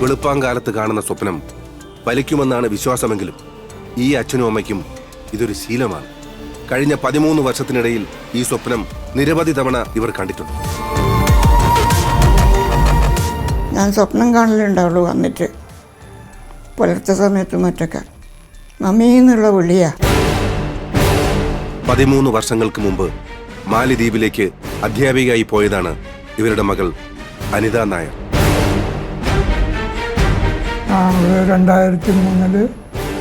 വെളുപ്പാങ്കാലത്ത് കാണുന്ന സ്വപ്നം ഫലിക്കുമെന്നാണ് വിശ്വാസമെങ്കിലും ഈ അച്ഛനും അമ്മയ്ക്കും ഇതൊരു ശീലമാണ്. കഴിഞ്ഞ 13 വർഷത്തിനിടയിൽ ഈ സ്വപ്നം നിരവധി തവണ ഇവർ കണ്ടിട്ടുണ്ട്. ഞാൻ സ്വപ്നം കാണലുണ്ടാവുള്ളൂ വന്നിട്ട് പുലർച്ചെ സമയത്ത് മറ്റൊക്കെ മമ്മീന്നുള്ള വിളിയാ. 13 വർഷങ്ങൾക്ക് മുമ്പ് മാലിദ്വീപിലേക്ക് അധ്യാപികയായി പോയതാണ് ഇവരുടെ മകൾ അനിത നായർ. 2003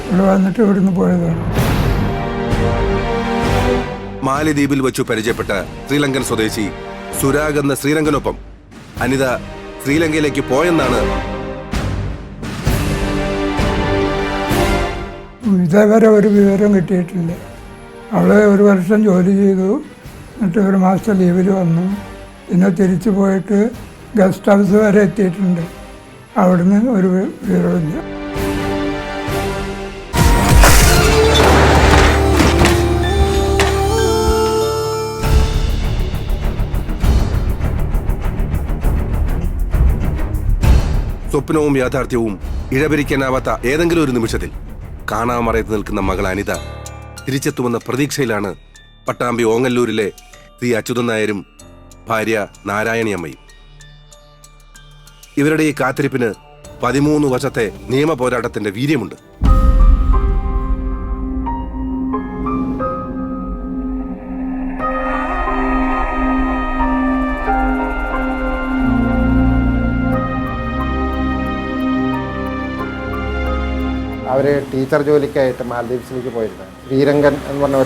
ഇവിടെ വന്നിട്ട് ഇവിടുന്ന് പോയതാണ്. മാലിദ്വീപിൽ വെച്ചു പരിചയപ്പെട്ട ശ്രീലങ്കൻ സ്വദേശി സുരാഗ് എന്ന ശ്രീലങ്കനൊപ്പം അനിത ശ്രീലങ്കയിലേക്ക് പോയെന്നാണ്. ഇതേവരെ ഒരു വിവരം കിട്ടിയിട്ടില്ല. അവള് 1 വർഷം ജോലി ചെയ്തു, എന്നിട്ട് 1 മാസത്തെ ലീവിൽ വന്നു. പിന്നെ തിരിച്ചു പോയിട്ട് ഗസ്റ്റ് ഹൗസ് വരെ എത്തിയിട്ടുണ്ട്. അവിടുന്ന് ഒരു വിവരമില്ല. സ്വപ്നവും യാഥാർത്ഥ്യവും ഇഴപിരിക്കാനാവാത്ത ഏതെങ്കിലും ഒരു നിമിഷത്തിൽ കാണാമറയത്ത് നിൽക്കുന്ന മകൾ അനിത തിരിച്ചെത്തുമെന്ന പ്രതീക്ഷയിലാണ് പട്ടാമ്പി ഓങ്ങല്ലൂരിലെ ശ്രീ അച്യുതൻ നായരും ഭാര്യ നാരായണിയമ്മയും. ഇവരുടെ ഈ കാത്തിരിപ്പിന് 13 വർഷത്തെ നിയമ പോരാട്ടത്തിന്റെ വീര്യമുണ്ട്. അവർ ടീച്ചർ ജോലിക്കായിട്ട് മാൽദ്വീപ്സിലേക്ക് പോയിരുന്നു. ശ്രീരംഗൻ എന്ന് പറഞ്ഞ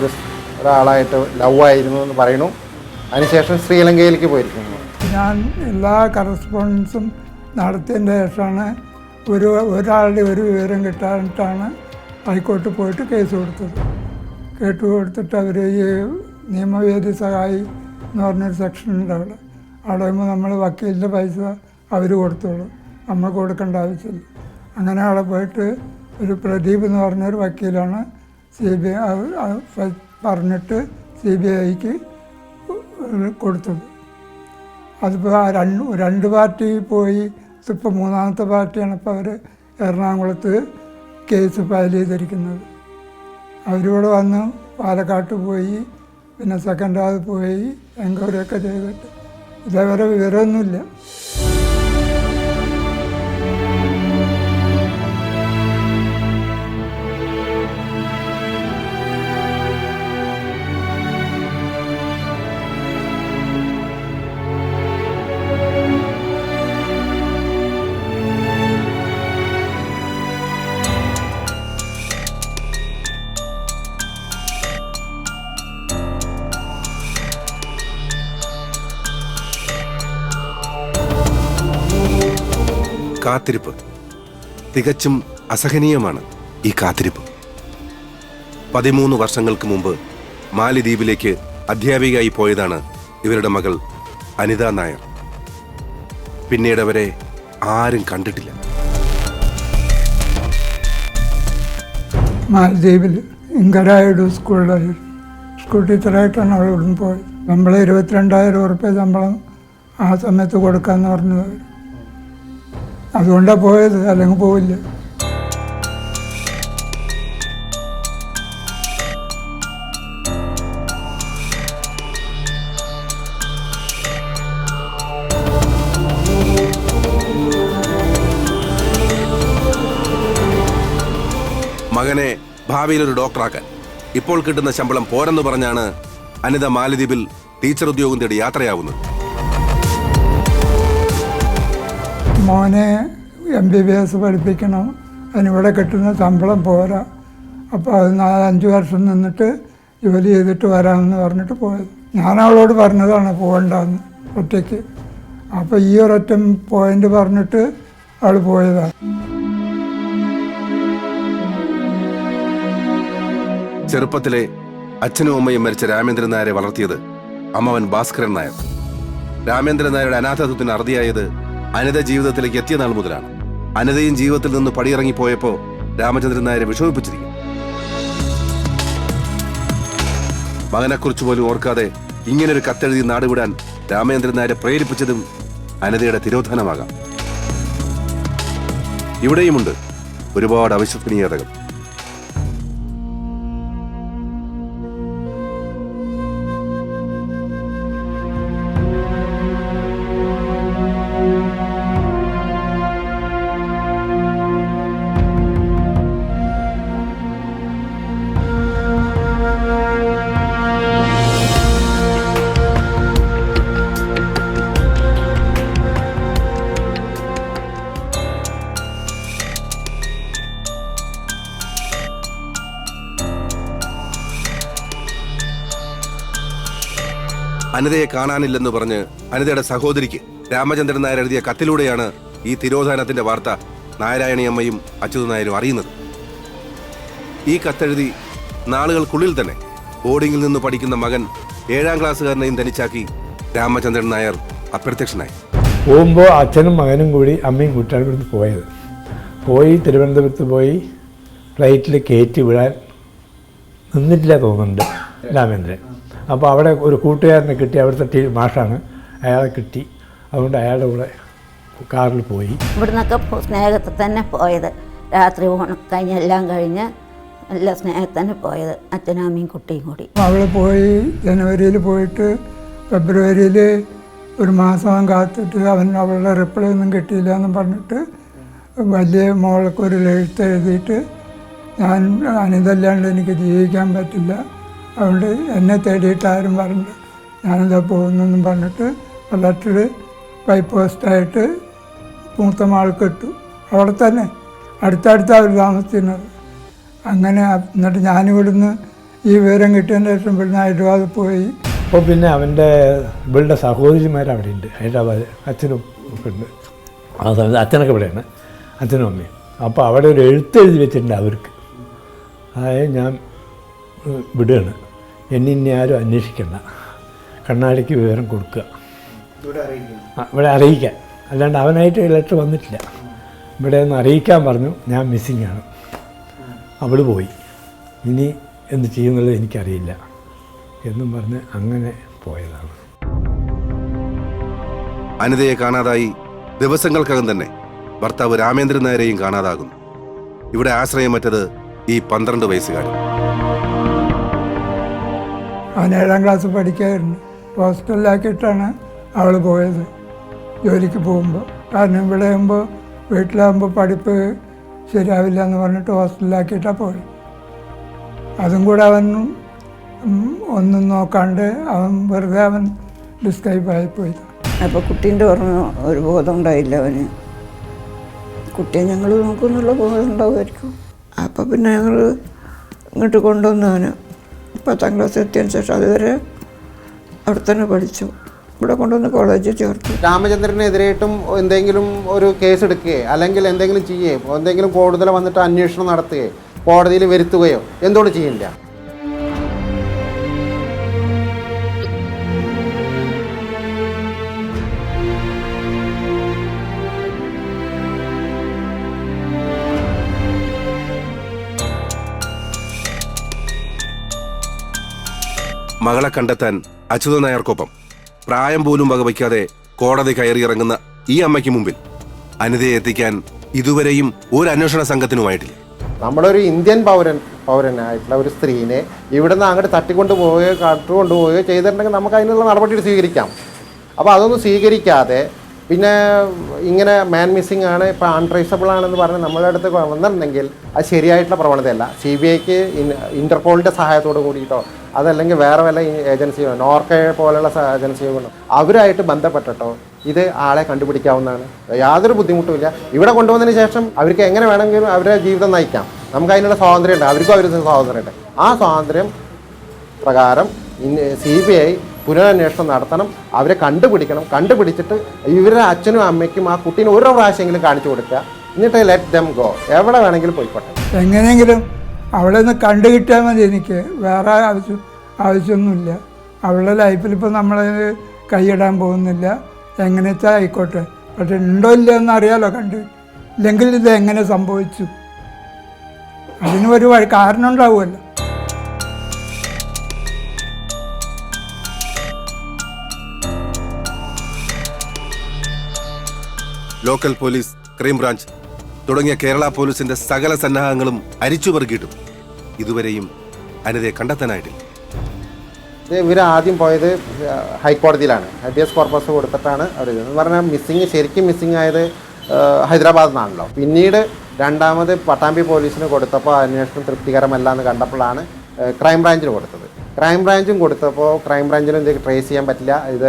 ഒരാളായിട്ട് ലവ് ആയിരുന്നു എന്ന് പറയുന്നു. അതിനുശേഷം ശ്രീലങ്കയിലേക്ക് പോയിരിക്കുന്നു. ഞാൻ എല്ലാ കറസ്പോണ്ടൻസും നടത്തിയതിൻ്റെ ശേഷമാണ് ഒരാളുടെ ഒരു വിവരം കിട്ടാനിട്ടാണ് ഹൈക്കോർട്ടിൽ പോയിട്ട് കേസ് കൊടുത്തിട്ട് അവർ ഈ നിയമവേദി സഹായി എന്ന് പറഞ്ഞൊരു സെക്ഷൻ ഉണ്ട് അവിടെ വരുമ്പോൾ നമ്മൾ വക്കീലിൻ്റെ പൈസ അവർ കൊടുത്തോളും, നമ്മൾ കൊടുക്കേണ്ട ആവശ്യമില്ല. അങ്ങനെ അവിടെ പോയിട്ട് ഒരു പ്രദീപ് എന്ന് പറഞ്ഞൊരു വക്കീലാണ് CBI പറഞ്ഞിട്ട് CBIക്ക് കൊടുത്തത്. അതിപ്പോൾ ആ രണ്ട് പാർട്ടി പോയി. ഇതിപ്പോൾ 3ാമത്തെ പാർട്ടിയാണ് ഇപ്പോൾ അവർ എറണാകുളത്ത് കേസ് ഫയൽ ചെയ്തിരിക്കുന്നത്. അവരിവിടെ വന്ന് പാലക്കാട്ട് പോയി, പിന്നെ സെക്കൻഡ് ഹാവ് പോയി എൻക്വയറിയൊക്കെ ചെയ്തിട്ട് ഇതേവരെ വിവരമൊന്നുമില്ല. കാത്തിരിപ്പ് തികച്ചും അസഹനീയമാണ്. ഈ കാത്തിരിപ്പ് 13 വർഷങ്ങൾക്ക് മുമ്പ് മാലിദ്വീപിലേക്ക് അധ്യാപികയായി പോയതാണ് ഇവരുടെ മകൾ അനിത നായർ. പിന്നീട് അവരെ ആരും കണ്ടിട്ടില്ല. മാലദ്വീപിൽ ഇങ്കരായുടെ സ്കൂൾ ടീച്ചറായിട്ടാണ് അവൾ ഇവിടുന്ന് പോയത്. നമ്മളെ 22,000 ഉറുപ്പിക ശമ്പളം ആ സമയത്ത് കൊടുക്കാമെന്ന് പറഞ്ഞത് അവർ. അതുകൊണ്ടാണ് പോയത്, അല്ലെങ്കിൽ പോവില്ല. മകനെ ഭാവിയിൽ ഒരു ഡോക്ടറാക്കാൻ ഇപ്പോൾ കിട്ടുന്ന ശമ്പളം പോരെന്ന് പറഞ്ഞാണ് അനിത മാലിദ്വീപിൽ ടീച്ചർ ഉദ്യോഗം തേടി യാത്രയാവുന്നത്. മോനെ MBBS പഠിപ്പിക്കണം, അതിനിവിടെ കിട്ടുന്ന ശമ്പളം പോരാ, അപ്പോൾ അത് 4-5 വർഷം നിന്നിട്ട് ജോലി ചെയ്തിട്ട് വരാമെന്ന് പറഞ്ഞിട്ട് പോയത്. ഞാൻ അവളോട് പറഞ്ഞതാണ് പോകണ്ടെന്ന് ഒറ്റയ്ക്ക്. അപ്പോൾ ഈ ഒരൊറ്റ പോയിന്റ് പറഞ്ഞിട്ട് അവൾ പോയതാണ്. ചെറുപ്പത്തിലെ അച്ഛനും അമ്മയും മരിച്ച രാമേന്ദ്രൻ നായരെ വളർത്തിയത് അമ്മവൻ ഭാസ്കരൻ നായർ. രാമേന്ദ്രൻ നായരുടെ അനാഥത്വത്തിന് അറുതിയായത് അനിത ജീവിതത്തിലേക്ക് എത്തിയ നാൾ മുതലാണ്. അനിതയും ജീവിതത്തിൽ നിന്ന് പടിയിറങ്ങിപ്പോയപ്പോൾ രാമചന്ദ്രൻ നായരെ വിഷമിപ്പിച്ചിരിക്കും. മകനെക്കുറിച്ച് പോലും ഓർക്കാതെ ഇങ്ങനൊരു കത്തെഴുതി നാടുവിടാൻ രാമേന്ദ്രൻ നായരെ പ്രേരിപ്പിച്ചതും അനിതയുടെ തിരോധാനമാകാം. ഇവിടെയുമുണ്ട് ഒരുപാട് അവിശ്വസനീയതകൾ. അനിതയെ കാണാനില്ലെന്ന് പറഞ്ഞ് അനിതയുടെ സഹോദരിക്ക് രാമചന്ദ്രൻ നായർ എഴുതിയ കത്തിലൂടെയാണ് ഈ തിരോധാനത്തിന്റെ വാർത്ത നാരായണിയമ്മയും അച്യുത നായരും അറിയുന്നത്. ഈ കത്തെഴുതി നാളുകൾക്കുള്ളിൽ തന്നെ ബോർഡിങ്ങിൽ നിന്ന് പഠിക്കുന്ന മകൻ 7ാം ക്ലാസ്സുകാരനെയും തനിച്ചാക്കി രാമചന്ദ്രൻ നായർ അപ്രത്യക്ഷനായി. പോകുമ്പോൾ അച്ഛനും മകനും കൂടി അമ്മയും കൂട്ടാണ് ഇവിടുന്ന് പോയി തിരുവനന്തപുരത്ത് പോയി ഫ്ലൈറ്റിൽ കയറ്റി വിടാൻ നിന്നിട്ടില്ല തോന്നുന്നുണ്ട് രാമേന്ദ്രൻ. അപ്പോൾ അവിടെ ഒരു കൂട്ടുകാരനെ കിട്ടി, അവിടുത്തെ മാഷാണ്, അയാളെ കിട്ടി. അതുകൊണ്ട് അയാളുടെ കൂടെ കാറിൽ പോയി. ഇവിടുന്നൊക്കെ സ്നേഹത്തിൽ തന്നെ പോയത്. രാത്രി കഴിഞ്ഞ് എല്ലാം കഴിഞ്ഞ് നല്ല സ്നേഹത്തിൽ തന്നെ പോയത് അച്ഛനും അമ്മയും കുട്ടിയും കൂടി. അവൾ പോയി ജനുവരിയിൽ പോയിട്ട് ഫെബ്രുവരിയിൽ ഒരു മാസം കാത്തിട്ട് അവളുടെ റിപ്ലൈ ഒന്നും കിട്ടിയില്ല എന്ന് പറഞ്ഞിട്ട് വലിയ മോൾക്കൊരു എഴുത്ത് എഴുതിയിട്ട് ഞാൻ അനിതല്ലാണ്ട് എനിക്ക് ജീവിക്കാൻ പറ്റില്ല, അതുകൊണ്ട് എന്നെ തേടിയിട്ട് ആരും പറഞ്ഞു ഞാനെന്താ പോകുന്നെന്നും പറഞ്ഞിട്ട് ലെറ്റർ ബൈ പോസ്റ്റായിട്ട് മൂത്ത മാൾക്ക് ഇട്ടു. അവിടെ തന്നെ അടുത്തടുത്ത് അവർ താമസിക്കുന്നത്. അങ്ങനെ എന്നിട്ട് ഞാനിവിടുന്ന് ഈ വിവരം കിട്ടിയതിന് ശേഷം ഇവിടുന്ന് ഹൈദരാബാദിൽ പോയി. അപ്പോൾ പിന്നെ ഇവളുടെ സഹോദരിമാരവിടെ ഉണ്ട്, ഹൈദരാബാദ്. അച്ഛനും ഉണ്ട്, ആ സമയത്ത് അച്ഛനൊക്കെ ഇവിടെയാണ്, അച്ഛനും അമ്മയും. അപ്പോൾ അവിടെ ഒരു എഴുത്തെഴുതി വെച്ചിട്ടുണ്ട് അവർക്ക്. അതായത് ഞാൻ വിടുകയാണ്, ഇനി ആരും അന്വേഷിക്കണ്ട, കണ്ണാടിക്ക് വിവരം കൊടുക്കുക, ഇവിടെ അറിയിക്കാൻ. അല്ലാണ്ട് അവനായിട്ട് ലെറ്റർ വന്നിട്ടില്ല, ഇവിടെ ഒന്ന് അറിയിക്കാൻ പറഞ്ഞു, ഞാൻ മിസ്സിങ് ആണ്, അവൾ പോയി, ഇനി എന്ത് ചെയ്യുന്നുള്ളത് എനിക്കറിയില്ല എന്നും പറഞ്ഞ് അങ്ങനെ പോയതാണ്. അനിതയെ കാണാതായി ദിവസങ്ങൾക്കകം തന്നെ ഭർത്താവ് രാമേന്ദ്രൻ നായരെയും കാണാതാകുന്നു. ഇവിടെ ആശ്രയമറ്റത് ഈ 12 വയസ്സുകാരൻ. അവൻ 7ാം ക്ലാസ് പഠിക്കായിരുന്നു. ഹോസ്റ്റലിലാക്കിയിട്ടാണ് അവൾ പോയത് ജോലിക്ക് പോകുമ്പോൾ. കാരണം ഇവിടെ ആകുമ്പോൾ വീട്ടിലാകുമ്പോൾ പഠിപ്പ് ശരിയാവില്ല എന്ന് പറഞ്ഞിട്ട് ഹോസ്റ്റലിലാക്കിയിട്ടാണ് പോയത്. അതും കൂടെ അവൻ ഒന്നും നോക്കാണ്ട് വെറുതെ ഡിസ്ക്രൈബായി പോയി. അപ്പോൾ കുട്ടീൻ്റെ ഓർമ്മ ഒരു ബോധം ഉണ്ടായില്ല അവന്. കുട്ടിയെ ഞങ്ങൾ നോക്കുന്നുള്ള ബോധം ഉണ്ടാവുമായിരിക്കും. അപ്പോൾ പിന്നെ ഞങ്ങൾ ഇങ്ങോട്ട് കൊണ്ടുവന്നു. അവന് 10ാം ക്ലാസ് എത്തിയതിന് ശേഷം അതുവരെ അവിടെ തന്നെ പഠിച്ചു. ഇവിടെ കൊണ്ടുവന്ന് കോളേജിൽ ചേർത്തു. രാമചന്ദ്രനെതിരായിട്ടും എന്തെങ്കിലും ഒരു കേസ് എടുക്കുകയോ അല്ലെങ്കിൽ എന്തെങ്കിലും ചെയ്യുകയോ എന്തെങ്കിലും കൂടുതൽ വന്നിട്ട് അന്വേഷണം നടത്തുകയോ കോടതിയിൽ വരുത്തുകയോ എന്തുകൊണ്ട് ചെയ്യില്ല? മകളെ കണ്ടെത്താൻ അച്യുത നായർക്കൊപ്പം പ്രായം പോലും വകവയ്ക്കാതെ കോടതി കയറിയിറങ്ങുന്ന ഈ അമ്മയ്ക്ക് മുമ്പിൽ അനിതയെ എത്തിക്കാൻ ഇതുവരെയും ഒരു അന്വേഷണ സംഘത്തിനുമായിട്ടില്ല. നമ്മളൊരു ഇന്ത്യൻ പൗരനായിട്ടുള്ള ഒരു സ്ത്രീനെ ഇവിടുന്ന് അങ്ങോട്ട് തട്ടിക്കൊണ്ടുപോവുകയോ കാട്ടുകൊണ്ടുപോവുകയോ ചെയ്തിട്ടുണ്ടെങ്കിൽ നമുക്ക് അതിനുള്ള നടപടി സ്വീകരിക്കാം. അപ്പോൾ അതൊന്നും സ്വീകരിക്കാതെ പിന്നെ ഇങ്ങനെ മാൻ മിസ്സിംഗ് ആണ്, ഇപ്പോൾ അൺട്രേസബിൾ ആണെന്ന് പറഞ്ഞ് നമ്മളുടെ അടുത്ത് വന്നിട്ടുണ്ടെങ്കിൽ അത് ശരിയായിട്ടുള്ള പ്രവണതയല്ല. CBIക്ക് ഇൻ്റർപോളിൻ്റെ സഹായത്തോട് കൂടിയിട്ടോ അതല്ലെങ്കിൽ വേറെ വല്ല ഏജൻസിയോ നോർക്ക പോലെയുള്ള ഏജൻസിയോ കൊണ്ടോ അവരായിട്ട് ബന്ധപ്പെട്ടിട്ടോ ഇത് ആളെ കണ്ടുപിടിക്കാവുന്നതാണ്. യാതൊരു ബുദ്ധിമുട്ടുമില്ല. ഇവിടെ കൊണ്ടുവന്നതിന് ശേഷം അവർക്ക് എങ്ങനെ വേണമെങ്കിലും അവരുടെ ജീവിതം നയിക്കാം. നമുക്ക് അതിനുള്ള സ്വാതന്ത്ര്യമുണ്ട്, അവർക്കും അവർക്ക് സ്വാതന്ത്ര്യമുണ്ട്. ആ സ്വാതന്ത്ര്യം പ്രകാരം CBI പുനരന്വേഷണം നടത്തണം, അവരെ കണ്ടുപിടിക്കണം. കണ്ടുപിടിച്ചിട്ട് ഇവരുടെ അച്ഛനും അമ്മയ്ക്കും ആ കുട്ടീനെ ഓരോ പ്രാവശ്യമെങ്കിലും കാണിച്ചു കൊടുക്കുക. എന്നിട്ട് ലെറ്റ് ദം ഗോ, എവിടെ വേണമെങ്കിലും പോയിക്കോട്ടെ. എങ്ങനെയെങ്കിലും അവളെ ഒന്ന് കണ്ടു കിട്ടിയാൽ മതി. എനിക്ക് വേറെ ആവശ്യമൊന്നുമില്ല. അവളുടെ ലൈഫിൽ ഇപ്പോൾ നമ്മൾ കൈയിടാൻ പോകുന്നില്ല, എങ്ങനെ വെച്ചാൽ ആയിക്കോട്ടെ. പക്ഷെ ഉണ്ടോ ഇല്ല എന്ന് അറിയാലോ കണ്ട്. ഇല്ലെങ്കിൽ ഇത് എങ്ങനെ സംഭവിച്ചു, അതിന് ഒരു കാരണം ഉണ്ടാവുമല്ലോ. ലോക്കൽ പോലീസ്, ക്രൈംബ്രാഞ്ച് തുടങ്ങിയ കേരള പോലീസിന്റെ സകല സന്നാഹങ്ങളും അരിച്ചുപെറുക്കിയിട്ടും ഇതുവരെയും അനിതയെ കണ്ടെത്താനായിട്ടില്ല. ഇവർ ആദ്യം പോയത് ഹൈക്കോടതിയിലാണ്. ഹെബിയസ് കോർപ്പസ് കൊടുത്തിട്ടാണ് അവർ എന്ന് പറഞ്ഞാൽ ശരിക്കും മിസ്സിങ് ആയത് ഹൈദരാബാദിൽ നിന്നാണല്ലോ. പിന്നീട് രണ്ടാമത് പട്ടാമ്പി പോലീസിന് കൊടുത്തപ്പോൾ അന്വേഷണം തൃപ്തികരമല്ല എന്ന് കണ്ടപ്പോഴാണ് ക്രൈംബ്രാഞ്ചിന് കൊടുത്തത്. ക്രൈംബ്രാഞ്ചും കൊടുത്തപ്പോൾ ക്രൈംബ്രാഞ്ചിനും ഇത് ട്രേസ് ചെയ്യാൻ പറ്റില്ല, ഇത്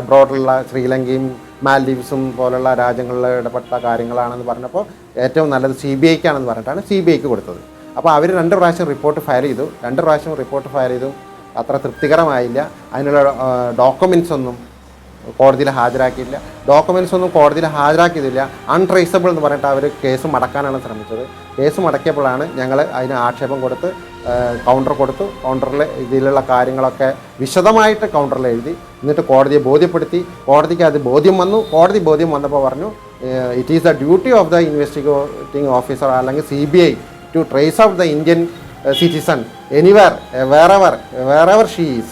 അബ്രോഡുള്ള ശ്രീലങ്കയും മാൽഡീവ്സും പോലുള്ള രാജ്യങ്ങളിൽ ഇടപെട്ട കാര്യങ്ങളാണെന്ന് പറഞ്ഞപ്പോൾ ഏറ്റവും നല്ലത് CBI ക്കാണെന്ന് പറഞ്ഞിട്ടാണ് CBI ക്ക് കൊടുത്തത്. അപ്പോൾ അവർ 2 പ്രാവശ്യം റിപ്പോർട്ട് ഫയൽ ചെയ്തു. 2 പ്രാവശ്യം റിപ്പോർട്ട് ഫയൽ ചെയ്തു, അത്ര തൃപ്തികരമായില്ല. അതിനുള്ള ഡോക്യുമെൻറ്റ്സ് ഒന്നും കോടതിയിൽ ഹാജരാക്കിയില്ല. ഡോക്യുമെൻറ്റ്സ് ഒന്നും കോടതിയിൽ ഹാജരാക്കിയതില്ല. അൺട്രേസബിൾ എന്ന് പറഞ്ഞിട്ട് അവർ കേസ് മടക്കാനാണ് ശ്രമിച്ചത്. കേസ് മടക്കിയപ്പോഴാണ് ഞങ്ങൾ അതിന് ആക്ഷേപം കൊടുത്ത് കൗണ്ടർ കൊടുത്തു. കൗണ്ടറിൽ ഇതിലുള്ള കാര്യങ്ങളൊക്കെ വിശദമായിട്ട് കൗണ്ടറിൽ എഴുതി, എന്നിട്ട് കോടതിയെ ബോധ്യപ്പെടുത്തി. കോടതിക്ക് അത് ബോധ്യം വന്നു. കോടതി ബോധ്യം വന്നപ്പോൾ പറഞ്ഞു it is the duty of the investigating officer അല്ലെങ്കിൽ CBI to trace out the Indian citizen anywhere, wherever she is,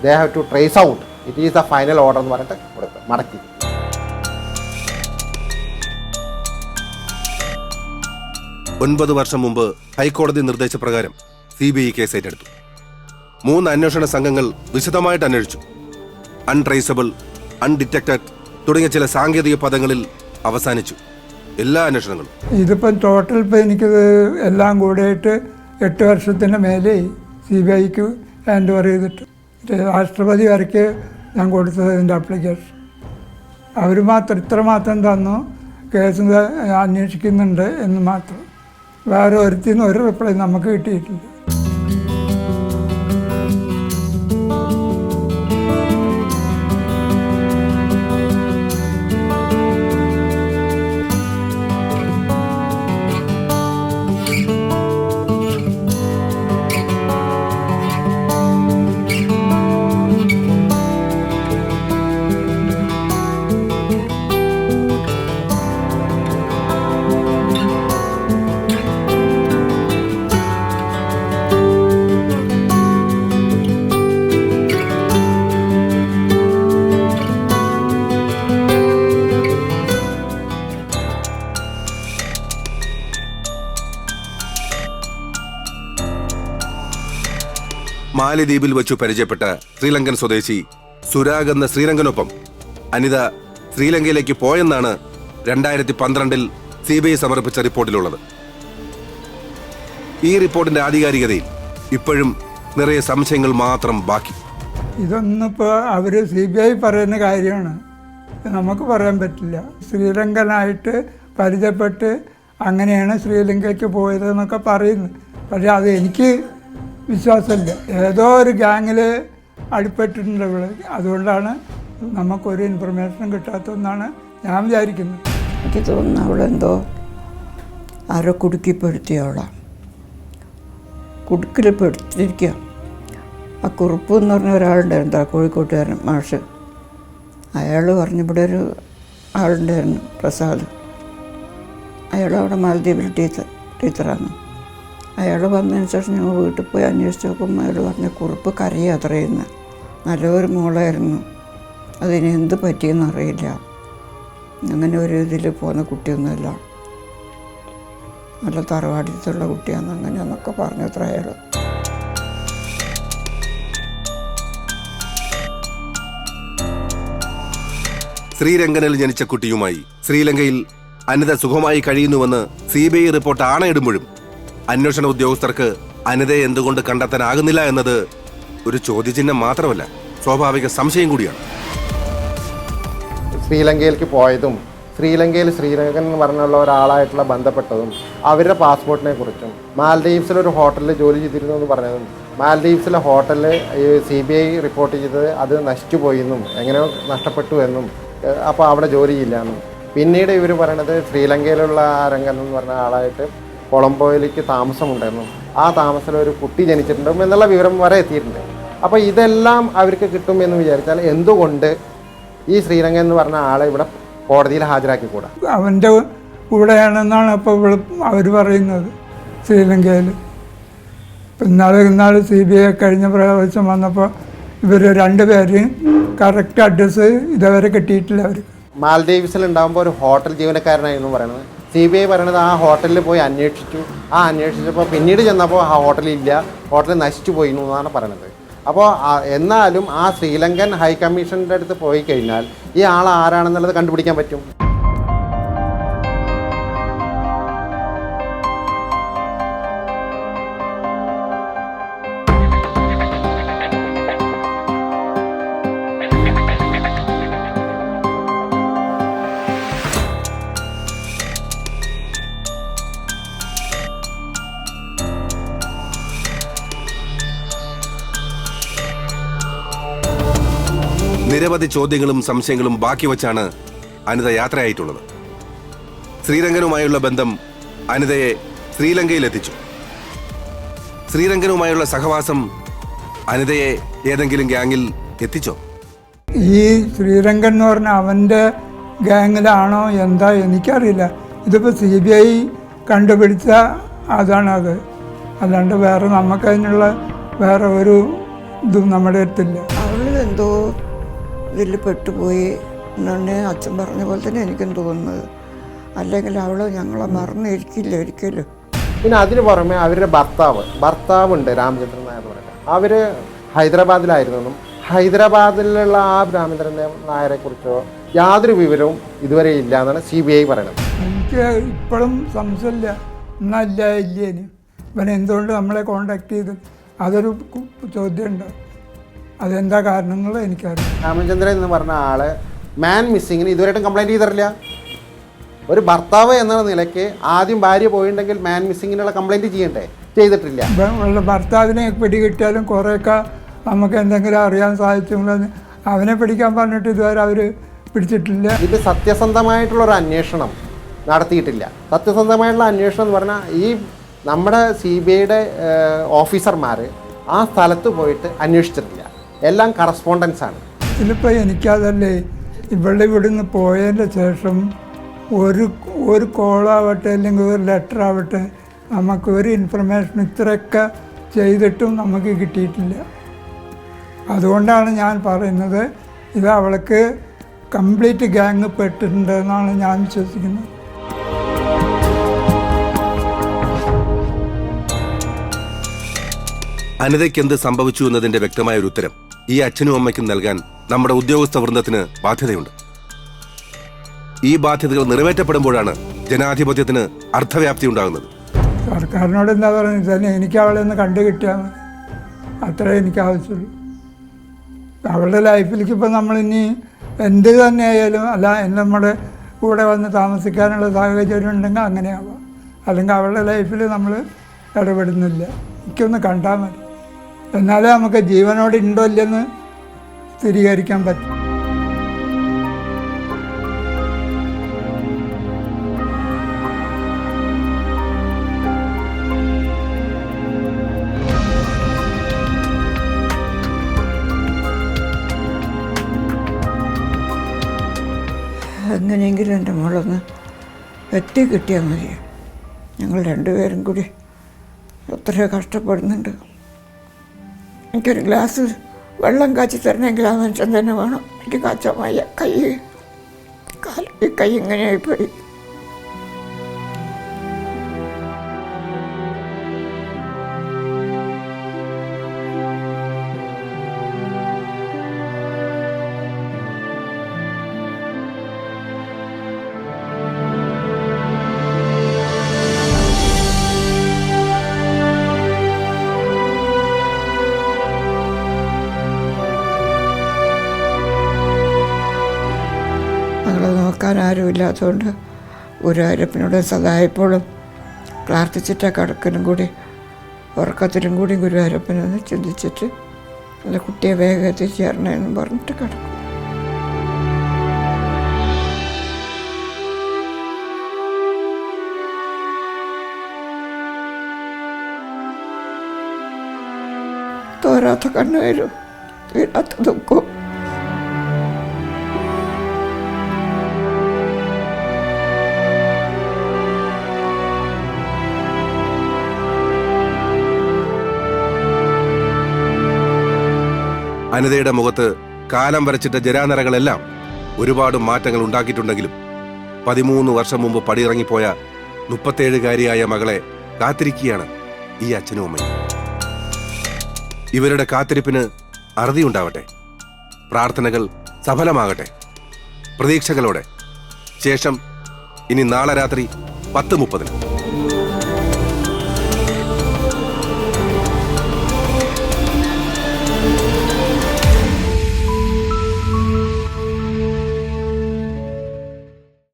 they have to trace out. It is the final order എന്ന് പറഞ്ഞിട്ട് കൊടുത്തു, മടക്കി. ഒൻപത് വർഷം മുമ്പ് ഹൈക്കോടതി നിർദ്ദേശപ്രകാരം CBI കേസ് ഏറ്റെടുത്തു. 3 അന്വേഷണ സംഘങ്ങൾ വിശദമായിട്ട് അന്വേഷിച്ചു. അൺട്രേസബിൾ, അൺഡിറ്റക്റ്റഡ് തുടങ്ങിയ ചില സാങ്കേതിക പദങ്ങളിൽ അവസാനിച്ചു എല്ലാ അന്വേഷണങ്ങളും. ഇതിപ്പം ടോട്ടൽ ഇപ്പം എനിക്കിത് എല്ലാം കൂടിയിട്ട് 8 വർഷത്തിന് മേലെ CBI ക്ക് ഹാൻഡ് ഓവർ ചെയ്തിട്ട് രാഷ്ട്രപതി വരയ്ക്ക് ഞാൻ കൊടുത്തത് ഇതിൻ്റെ ആപ്ലിക്കേഷൻ. അവർ ഇത്രമാത്രം തന്നു, കേസ് അന്വേഷിക്കുന്നുണ്ട് എന്ന് മാത്രം. വേറെ ഒരുത്തിന്ന് ഒരു റിപ്ലൈ നമുക്ക് കിട്ടിയിട്ടില്ല. മാലിദ്വീപിൽ വെച്ചു പരിചയപ്പെട്ട ശ്രീലങ്കൻ സ്വദേശി സുരാഗ് എന്ന ശ്രീലങ്കനൊപ്പം അനിത ശ്രീലങ്കയിലേക്ക് പോയെന്നാണ് 2012 CBI സമർപ്പിച്ച റിപ്പോർട്ടിലുള്ളത്. ഈ റിപ്പോർട്ടിന്റെ ആധികാരികതയിൽ ഇപ്പോഴും നിറയെ സംശയങ്ങൾ മാത്രം ബാക്കി. ഇതൊന്നിപ്പോൾ അവർ CBI പറയുന്ന കാര്യമാണ്, നമുക്ക് പറയാൻ പറ്റില്ല. ശ്രീലങ്കനായിട്ട് പരിചയപ്പെട്ട് അങ്ങനെയാണ് ശ്രീലങ്കയ്ക്ക് പോയതെന്നൊക്കെ പറയുന്നു. പക്ഷേ അത് എനിക്ക് വിശ്വാസമില്ല. ഏതോ ഒരു ഗ്യാങ്ങിൽ അടിപ്പെട്ടിട്ടുണ്ട് ഇവിടെ. അതുകൊണ്ടാണ് നമുക്കൊരു ഇൻഫർമേഷനും കിട്ടാത്തതെന്നാണ് ഞാൻ വിചാരിക്കുന്നത്. എനിക്ക് തോന്നുന്നു അവളെന്തോ ആരോ കുടുക്കിപ്പെടുത്തിയ അവളാണ്, കുടുക്കിൽ പെടുത്തിരിക്കുക. ആ കുറുപ്പ് എന്ന് പറഞ്ഞ ഒരാളുണ്ടായിരുന്നു, ആ കോഴിക്കോട്ടുകാരൻ മാഷ്. അയാൾ പറഞ്ഞു ഇവിടെ ഒരു ആളുണ്ടായിരുന്നു പ്രസാദ്, അയാൾ അവിടെ മാലദ്വീപിൽ ടീച്ചറാണ്. അയാൾ വന്നതിന് ശേഷം ഞങ്ങൾ വീട്ടിൽ പോയി അന്വേഷിച്ച് നോക്കുമ്പോൾ അയാൾ പറഞ്ഞ കുറുപ്പ് കരയുക അത്രയുന്ന നല്ലൊരു മോളായിരുന്നു, അതിന് എന്ത് പറ്റിയെന്ന് അറിയില്ല, അങ്ങനെ ഒരു ഇതിൽ പോകുന്ന കുട്ടിയൊന്നുമല്ല, നല്ല തറവാടിത്തുള്ള കുട്ടിയാണ്, അങ്ങനെയെന്നൊക്കെ പറഞ്ഞത്ര അയാൾ. ശ്രീലങ്കനിൽ ജനിച്ച കുട്ടിയുമായി ശ്രീലങ്കയിൽ അനിത സുഖമായി കഴിയുന്നുവെന്ന് CBI റിപ്പോർട്ട് ആണയിടുമ്പോഴും അന്വേഷണ ഉദ്യോഗസ്ഥർക്ക് അനിതയെ എന്തുകൊണ്ട് കണ്ടെത്താനാകുന്നില്ല എന്നത് ഒരു ചോദ്യചിഹ്നം മാത്രമല്ല, സ്വാഭാവിക സംശയം കൂടിയാണ്. ശ്രീലങ്കയിലേക്ക് പോയതും ശ്രീലങ്കൻ എന്ന് പറഞ്ഞുള്ള ഒരാളായിട്ടുള്ള ബന്ധപ്പെട്ടതും അവരുടെ പാസ്പോർട്ടിനെ കുറിച്ചും മാൽഡീവ്സിലൊരു ഹോട്ടലിൽ ജോലി ചെയ്തിരുന്നു എന്ന് പറഞ്ഞതും മാൽഡീവ്സിലെ ഹോട്ടലിൽ CBI റിപ്പോർട്ട് ചെയ്തത് അത് നശിച്ചു പോയെന്നും എങ്ങനെയോ നഷ്ടപ്പെട്ടു എന്നും അപ്പോൾ അവിടെ ജോലിയില്ല എന്നും. പിന്നീട് ഇവർ പറയണത് ശ്രീലങ്കയിലുള്ള രംഗൻ എന്ന് പറഞ്ഞ ആളായിട്ട് കൊളംബോയിലേക്ക് താമസമുണ്ടായിരുന്നു, ആ താമസത്തിൽ ഒരു കുട്ടി ജനിച്ചിട്ടുണ്ടാകും എന്നുള്ള വിവരം വരെ എത്തിയിട്ടുണ്ട്. അപ്പോൾ ഇതെല്ലാം അവർക്ക് കിട്ടും എന്ന് വിചാരിച്ചാൽ എന്തുകൊണ്ട് ഈ ശ്രീലങ്കൻ എന്ന് പറഞ്ഞ ആളെ ഇവിടെ കോടതിയിൽ ഹാജരാക്കിക്കൂടാ? അവൻ്റെ കൂടെയാണെന്നാണ് അപ്പോൾ ഇവിടെ അവർ പറയുന്നത് ശ്രീലങ്കയിൽ. ഇന്നാൾ CBI കഴിഞ്ഞ പ്രാവശ്യം വന്നപ്പോൾ ഇവർ 2 പേരെയും കറക്റ്റ് അഡ്രസ്സ് ഇതുവരെ കിട്ടിയിട്ടില്ല. അവർ മാൽഡീവ്സിൽ ഉണ്ടാകുമ്പോൾ ഒരു ഹോട്ടൽ ജീവനക്കാരനായിരുന്നു പറയുന്നത്, CBI പറയണത് ആ ഹോട്ടലിൽ പോയി അന്വേഷിച്ചു, അന്വേഷിച്ചപ്പോൾ പിന്നീട് ചെന്നപ്പോൾ ആ ഹോട്ടലില്ല, ഹോട്ടൽ നശിച്ചു പോയി എന്നാണ് പറയണത്. അപ്പോൾ എന്നാലും ആ ശ്രീലങ്കൻ ഹൈക്കമ്മീഷൻ്റെ അടുത്ത് പോയി കഴിഞ്ഞാൽ ഈ ആൾ ആരാണെന്നുള്ളത് കണ്ടുപിടിക്കാൻ പറ്റും. നിരവധി ചോദ്യങ്ങളും സംശയങ്ങളും ബാക്കി വച്ചാണ് അനിത യാത്രയായിട്ടുള്ളത്. ശ്രീരംഗനുമായുള്ള ബന്ധം അനിതയെ ശ്രീലങ്കയിലെത്തിച്ചു. ശ്രീരംഗനുമായുള്ള സഹവാസം അനിതയെ ഏതെങ്കിലും ഗ്യാങ്ങിൽ എത്തിച്ചോ? ഈ ശ്രീരംഗൻ എന്ന് പറഞ്ഞാൽ അവൻ്റെ ഗ്യാങ്ങിലാണോ എന്താ എനിക്കറിയില്ല. ഇതിപ്പോൾ CBI കണ്ടുപിടിച്ച അതാണത്, അല്ലാണ്ട് വേറെ നമുക്കതിനുള്ള വേറെ ഒരു ഇതും നമ്മുടെ അടുത്തില്ല. അവൾ എന്തോ ഇതിൽ പെട്ടുപോയി എന്നാണ് അച്ഛൻ പറഞ്ഞ പോലെ തന്നെ എനിക്കും തോന്നുന്നത്. അല്ലെങ്കിൽ അവൾ ഞങ്ങളെ മറന്നിരിക്കില്ല ഒരിക്കലും. പിന്നെ അതിന് പുറമെ അവരുടെ ഭർത്താവുണ്ട് രാമചന്ദ്രൻ നായർ എന്ന് പറയുന്നത്. അവർ ഹൈദരാബാദിലായിരുന്നെന്നും ഹൈദരാബാദിലുള്ള ആ രാമചന്ദ്രൻ നായരെ കുറിച്ചോ യാതൊരു വിവരവും ഇതുവരെ ഇല്ല എന്നാണ് CBI പറയുന്നത്. എനിക്ക് ഇപ്പോഴും സംശയമില്ല, എന്നല്ല ഇല്ലേന് ഇവൻ എന്തുകൊണ്ട് നമ്മളെ കോണ്ടാക്ട് ചെയ്തു, അതൊരു ചോദ്യമുണ്ട്. അതെന്താ കാരണങ്ങൾ എനിക്കറിയാം. രാമചന്ദ്രൻ എന്ന് പറഞ്ഞ ആള് മാൻ മിസ്സിങ്ങിന് ഇതുവരെയായിട്ടും കംപ്ലൈൻറ്റ് ചെയ്തിട്ടില്ല. ഒരു ഭർത്താവ് എന്ന നിലയ്ക്ക് ആദ്യം ഭാര്യ പോയിട്ടുണ്ടെങ്കിൽ മാൻ മിസ്സിങ്ങിനുള്ള കംപ്ലൈൻറ്റ് ചെയ്തിട്ടില്ല. ഭർത്താവിനെ പിടികിട്ടിയാലും കുറേയൊക്കെ നമുക്ക് എന്തെങ്കിലും അറിയാൻ സാധിച്ചെങ്കിൽ അവനെ പിടിക്കാൻ പറഞ്ഞിട്ട് ഇതുവരെ അവർ പിടിച്ചിട്ടില്ല. ഇത് സത്യസന്ധമായിട്ടുള്ളൊരു അന്വേഷണം നടത്തിയിട്ടില്ല. സത്യസന്ധമായിട്ടുള്ള അന്വേഷണം എന്ന് പറഞ്ഞാൽ ഈ നമ്മുടെ CBIയുടെ ഓഫീസർമാർ ആ സ്ഥലത്ത് പോയിട്ട് അന്വേഷിച്ചിട്ടില്ല. എല്ലാം കറസ്പോണ്ടൻസ് ആണ്. ഇതിലിപ്പോൾ എനിക്കതല്ലേ ഇവിടുന്ന് പോയതിൻ്റെ ശേഷം ഒരു കോളാവട്ടെ അല്ലെങ്കിൽ ഒരു ലെറ്റർ ആവട്ടെ നമുക്ക് ഒരു ഇൻഫർമേഷൻ ഇത്രയൊക്കെ ചെയ്തിട്ടും നമുക്ക് കിട്ടിയിട്ടില്ല. അതുകൊണ്ടാണ് ഞാൻ പറയുന്നത് ഇത് അവൾക്ക് കംപ്ലീറ്റ് ഗ്യാങ് പെട്ടിട്ടുണ്ടെന്നാണ് ഞാൻ വിശ്വസിക്കുന്നത്. അനിതയ്ക്ക് എന്ത് സംഭവിച്ചു എന്നതിന്റെ വ്യക്തമായ ഒരു ഉത്തരം ഈ അച്ഛനും അമ്മയ്ക്കും നൽകാൻ നമ്മുടെ ഉദ്യോഗസ്ഥ വൃന്ദത്തിന് ബാധ്യതയുണ്ട്. ഈ ബാധ്യതകൾ നിറവേറ്റപ്പെടുമ്പോഴാണ് ജനാധിപത്യത്തിന് അർത്ഥവ്യാപ്തി ഉണ്ടാകുന്നത്. സർക്കാരിനോട് എന്താ പറയുന്നത് തന്നെ, എനിക്ക് അവളെ ഒന്ന് കണ്ടു കിട്ടിയാൽ മതി, അത്രേ എനിക്ക് ആവശ്യമുള്ളൂ. അവളുടെ ലൈഫിലേക്ക് ഇപ്പോൾ നമ്മളിനി എന്ത് തന്നെ ആയാലും അല്ല നമ്മുടെ കൂടെ വന്ന് താമസിക്കാനുള്ള സാഹചര്യം ഉണ്ടെങ്കിൽ അങ്ങനെയാവാം. അല്ലെങ്കിൽ അവളുടെ ലൈഫിൽ നമ്മൾ ഇടപെടുന്നില്ല. എനിക്കൊന്ന് കണ്ടാൽ മതി, എന്നാലേ നമുക്ക് ജീവനോട് ഉണ്ടോ ഇല്ലെന്ന് സ്ഥിരീകരിക്കാൻ പറ്റും. എങ്ങനെയെങ്കിലും എൻ്റെ മോളൊന്ന് എത്തി കിട്ടിയാൽ മതി. ഞങ്ങൾ രണ്ടുപേരും കൂടി എത്രയോ കഷ്ടപ്പെടുന്നുണ്ട്. എനിക്കൊരു ഗ്ലാസ് വെള്ളം കാച്ചി തരണമെങ്കിൽ ആ മനുഷ്യൻ തന്നെ വേണം. എനിക്ക് കാച്ചാൻ വയ്യ, കൈ ഇങ്ങനെയായിപ്പോയി. നോക്കാൻ ആരുമില്ലാത്തതുകൊണ്ട് ഗുരുവായൂരപ്പനോട് സദായപ്പോഴും പ്രാർത്ഥിച്ചിട്ടാണ് കിടക്കലും കൂടി ഉറക്കത്തിലും കൂടി ഗുരുവായൂരപ്പനൊന്ന് ചിന്തിച്ചിട്ട് അല്ല കുട്ടിയെ വേഗം എത്തിച്ചേരണമെന്ന് പറഞ്ഞിട്ട് കിടക്കും. തോരാത്ത കണ്ണുവരും, തീരാത്ത ദുഃഖവും. അനിതയുടെ മുഖത്ത് കാലം വരച്ചിട്ട ജരാനരകളെല്ലാം ഒരുപാട് മാറ്റങ്ങൾ ഉണ്ടാക്കിയിട്ടുണ്ടെങ്കിലും 13 വർഷം മുമ്പ് പടിയിറങ്ങിപ്പോയ 37-കാരിയായ മകളെ കാത്തിരിക്കുകയാണ് ഈ അച്ഛനും അമ്മയും. ഇവരുടെ കാത്തിരിപ്പിന് അറുതിയുണ്ടാവട്ടെ. പ്രാർത്ഥനകൾ സഫലമാകട്ടെ. പ്രതീക്ഷകളോടെ ശേഷം ഇനി നാളെ രാത്രി 10:30.